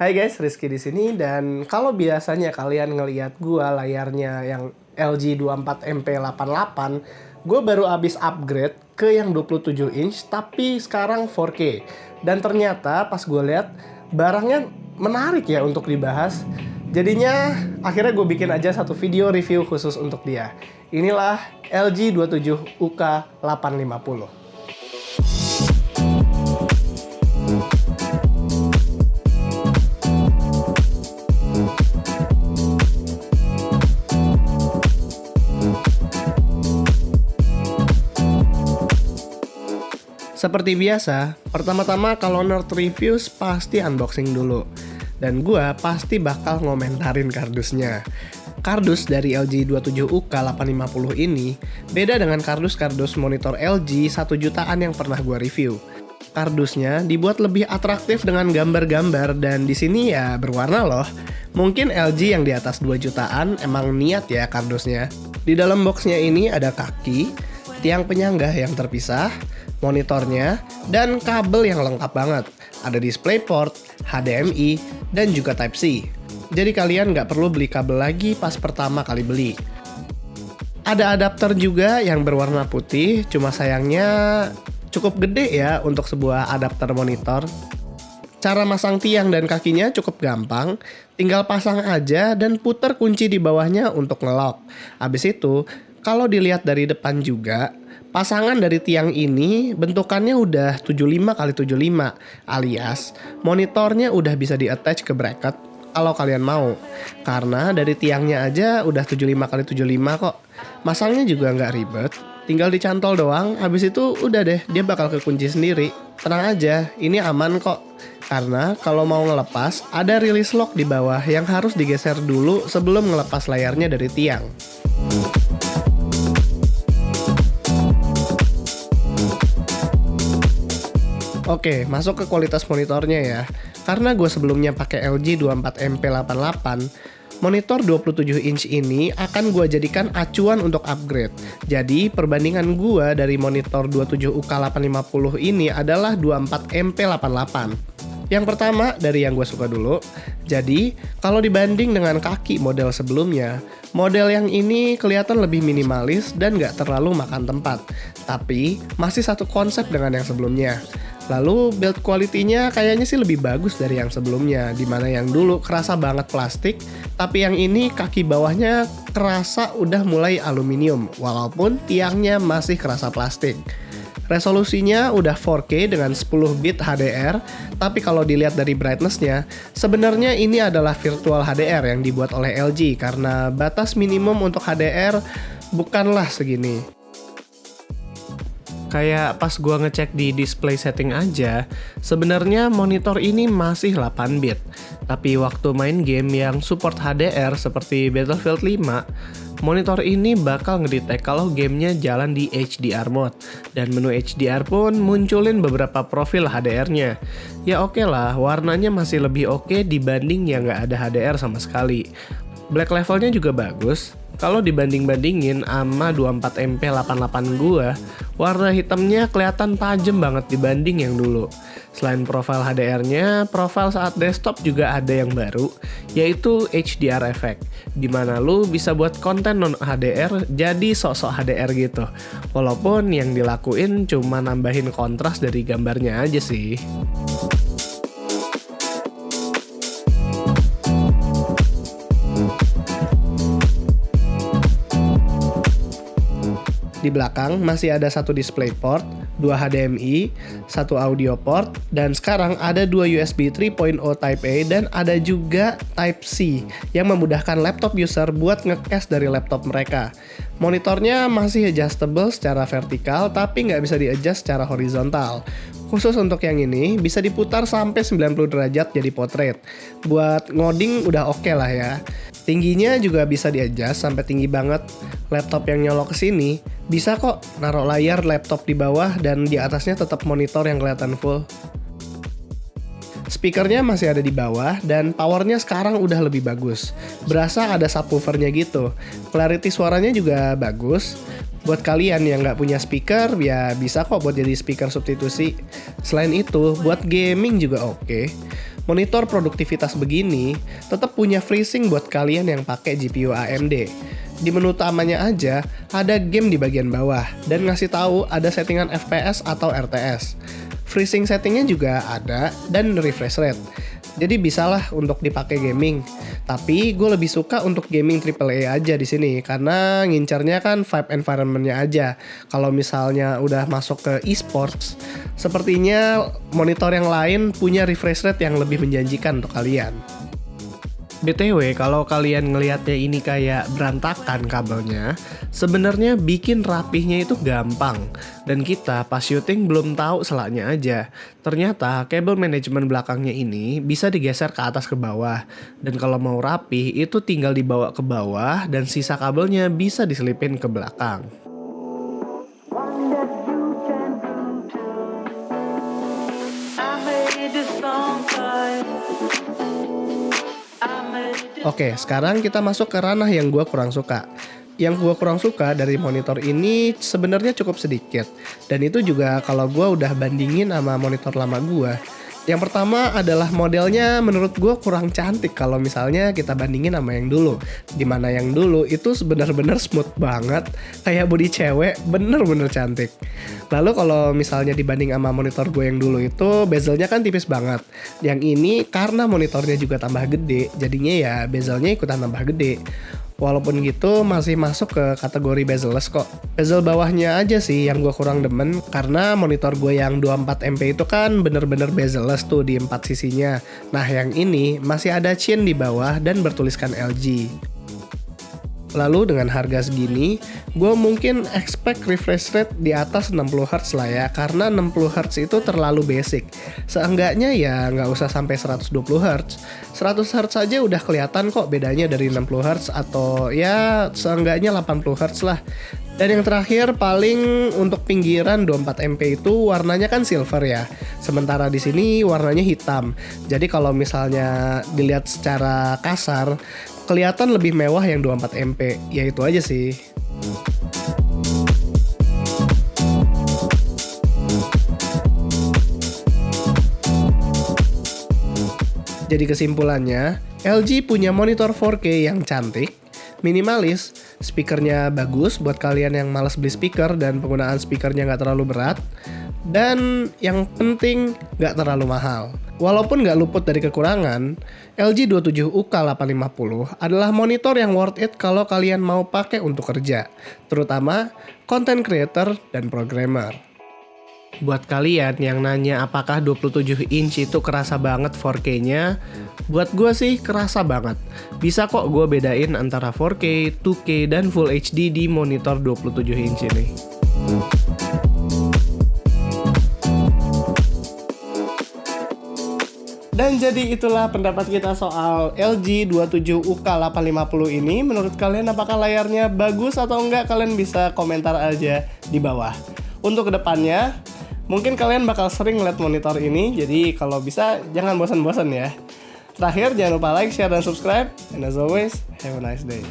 Hai guys, Rizky di sini dan kalau biasanya kalian ngelihat gua layarnya yang LG 24MP88, gua baru habis upgrade ke yang 27 inch tapi sekarang 4K. Dan ternyata pas gua lihat barangnya menarik ya untuk dibahas. Jadinya akhirnya gue bikin aja satu video review khusus untuk dia. Inilah LG 27 UK 850. Seperti biasa, pertama-tama kalau nerd reviews pasti unboxing dulu. Dan gua pasti bakal ngomentarin kardusnya. Kardus dari LG 27 UK 850 ini beda dengan kardus-kardus monitor LG 1 jutaan yang pernah gua review. Kardusnya dibuat lebih atraktif dengan gambar-gambar dan di sini ya berwarna loh. Mungkin LG yang di atas 2 jutaan emang niat ya kardusnya. Di dalam boxnya ini ada kaki, tiang penyangga yang terpisah, monitornya, dan kabel yang lengkap banget. Ada DisplayPort, HDMI, dan juga Type-C. Jadi kalian nggak perlu beli kabel lagi pas pertama kali beli. Ada adapter juga yang berwarna putih, cuma sayangnya cukup gede ya untuk sebuah adapter monitor. Cara masang tiang dan kakinya cukup gampang, tinggal pasang aja dan putar kunci di bawahnya untuk ngelock. Habis itu, kalau dilihat dari depan juga, pasangan dari tiang ini bentukannya udah 75x75 alias monitornya udah bisa di-attach ke bracket kalau kalian mau. Karena dari tiangnya aja udah 75x75 kok. Masangnya juga nggak ribet, tinggal dicantol doang, habis itu udah deh dia bakal kekunci sendiri. Tenang aja, ini aman kok. Karena kalau mau ngelepas, ada release lock di bawah yang harus digeser dulu sebelum ngelepas layarnya dari tiang. Oke, masuk ke kualitas monitornya ya. Karena gue sebelumnya pakai LG 24MP88, monitor 27 inch ini akan gue jadikan acuan untuk upgrade. Jadi, perbandingan gue dari monitor 27 UK 850 ini adalah 24MP88. Yang pertama, dari yang gue suka dulu. Jadi, kalau dibanding dengan kaki model sebelumnya, model yang ini kelihatan lebih minimalis dan gak terlalu makan tempat. Tapi, masih satu konsep dengan yang sebelumnya. Lalu build quality-nya kayaknya sih lebih bagus dari yang sebelumnya, dimana yang dulu kerasa banget plastik, tapi yang ini kaki bawahnya kerasa udah mulai aluminium, walaupun tiangnya masih kerasa plastik. Resolusinya udah 4K dengan 10 bit HDR, tapi kalau dilihat dari brightness-nya, sebenarnya ini adalah virtual HDR yang dibuat oleh LG karena batas minimum untuk HDR bukanlah segini. Kayak pas gua ngecek di display setting aja, sebenarnya monitor ini masih 8 bit. Tapi waktu main game yang support HDR seperti Battlefield 5, monitor ini bakal ngedetect kalau gamenya jalan di HDR mode. Dan menu HDR pun munculin beberapa profil HDR-nya. Ya oke lah, warnanya masih lebih oke dibanding yang nggak ada HDR sama sekali. Black levelnya juga bagus. Kalau dibanding-bandingin sama 24MP88 gua, warna hitamnya kelihatan tajam banget dibanding yang dulu. Selain profil HDR-nya, profil saat desktop juga ada yang baru, yaitu HDR Effect, dimana lu bisa buat konten non HDR jadi sosok HDR gitu. Walaupun yang dilakuin cuma nambahin kontras dari gambarnya aja sih. Di belakang masih ada satu DisplayPort, 2 HDMI, 1 audio port, dan sekarang ada 2 USB 3.0 Type A dan ada juga Type-C yang memudahkan laptop user buat ngecas dari laptop mereka. Monitornya masih adjustable secara vertikal tapi nggak bisa di-adjust secara horizontal. Khusus untuk yang ini bisa diputar sampai 90 derajat jadi portrait. Buat ngoding udah oke lah ya. Tingginya juga bisa di-adjust sampai tinggi banget. Laptop yang nyolok ke sini bisa kok naruh layar laptop di bawah dan di atasnya tetap monitor yang kelihatan full. Speakernya masih ada di bawah dan powernya sekarang udah lebih bagus. Berasa ada subwoofernya gitu. Clarity suaranya juga bagus. Buat kalian yang nggak punya speaker, ya bisa kok buat jadi speaker substitusi. Selain itu, buat gaming juga oke. Monitor produktivitas begini tetap punya FreeSync buat kalian yang pakai GPU AMD. Di menu utamanya aja ada game di bagian bawah dan ngasih tahu ada settingan FPS atau RTS. FreeSync settingnya juga ada dan refresh rate. Jadi bisalah untuk dipakai gaming. Tapi gue lebih suka untuk gaming AAA aja di sini karena ngincarnya kan vibe environment-nya aja. Kalau misalnya udah masuk ke esports, sepertinya monitor yang lain punya refresh rate yang lebih menjanjikan untuk kalian. BTW, kalau kalian ngelihatnya ini kayak berantakan kabelnya, sebenarnya bikin rapihnya itu gampang. Dan kita pas syuting belum tahu selaknya aja. Ternyata kabel manajemen belakangnya ini bisa digeser ke atas ke bawah. Dan kalau mau rapih itu tinggal dibawa ke bawah dan sisa kabelnya bisa diselipin ke belakang. Oke, sekarang kita masuk ke ranah yang gue kurang suka. Yang gue kurang suka dari monitor ini sebenarnya cukup sedikit. Dan itu juga kalau gue udah bandingin sama monitor lama gue. Yang pertama adalah modelnya menurut gue kurang cantik kalau misalnya kita bandingin sama yang dulu. Dimana yang dulu itu benar-benar smooth banget, kayak body cewek, bener-bener cantik. Lalu kalau misalnya dibanding sama monitor gue yang dulu itu bezelnya kan tipis banget. Yang ini karena monitornya juga tambah gede, jadinya ya bezelnya ikutan tambah gede. Walaupun gitu masih masuk ke kategori bezel-less kok. Bezel bawahnya aja sih yang gue kurang demen karena monitor gue yang 24MP itu kan bener-bener bezel-less tuh di 4 sisinya. Nah yang ini masih ada chin di bawah dan bertuliskan LG. Lalu dengan harga segini, gue mungkin expect refresh rate di atas 60Hz lah ya, karena 60Hz itu terlalu basic. Seenggaknya ya nggak usah sampai 120Hz. 100Hz aja udah kelihatan kok bedanya dari 60Hz atau ya seenggaknya 80Hz lah. Dan yang terakhir paling untuk pinggiran 24MP itu warnanya kan silver ya. Sementara di sini warnanya hitam. Jadi kalau misalnya dilihat secara kasar, kelihatan lebih mewah yang 24MP. Ya itu aja sih. Jadi kesimpulannya, LG punya monitor 4K yang cantik, minimalis, speakernya bagus buat kalian yang malas beli speaker dan penggunaan speakernya nggak terlalu berat, dan yang penting nggak terlalu mahal. Walaupun nggak luput dari kekurangan, LG 27UK850 adalah monitor yang worth it kalau kalian mau pakai untuk kerja, terutama content creator dan programmer. Buat kalian yang nanya apakah 27 inch itu kerasa banget 4K-nya, buat gue sih kerasa banget. Bisa kok gue bedain antara 4K, 2K, dan Full HD di monitor 27 inch ini. Dan jadi itulah pendapat kita soal LG 27UK850 ini. Menurut kalian apakah layarnya bagus atau enggak? Kalian bisa komentar aja di bawah. Untuk kedepannya, mungkin kalian bakal sering ngeliat monitor ini, jadi kalau bisa jangan bosan-bosan ya. Terakhir, jangan lupa like, share, dan subscribe. And as always, have a nice day.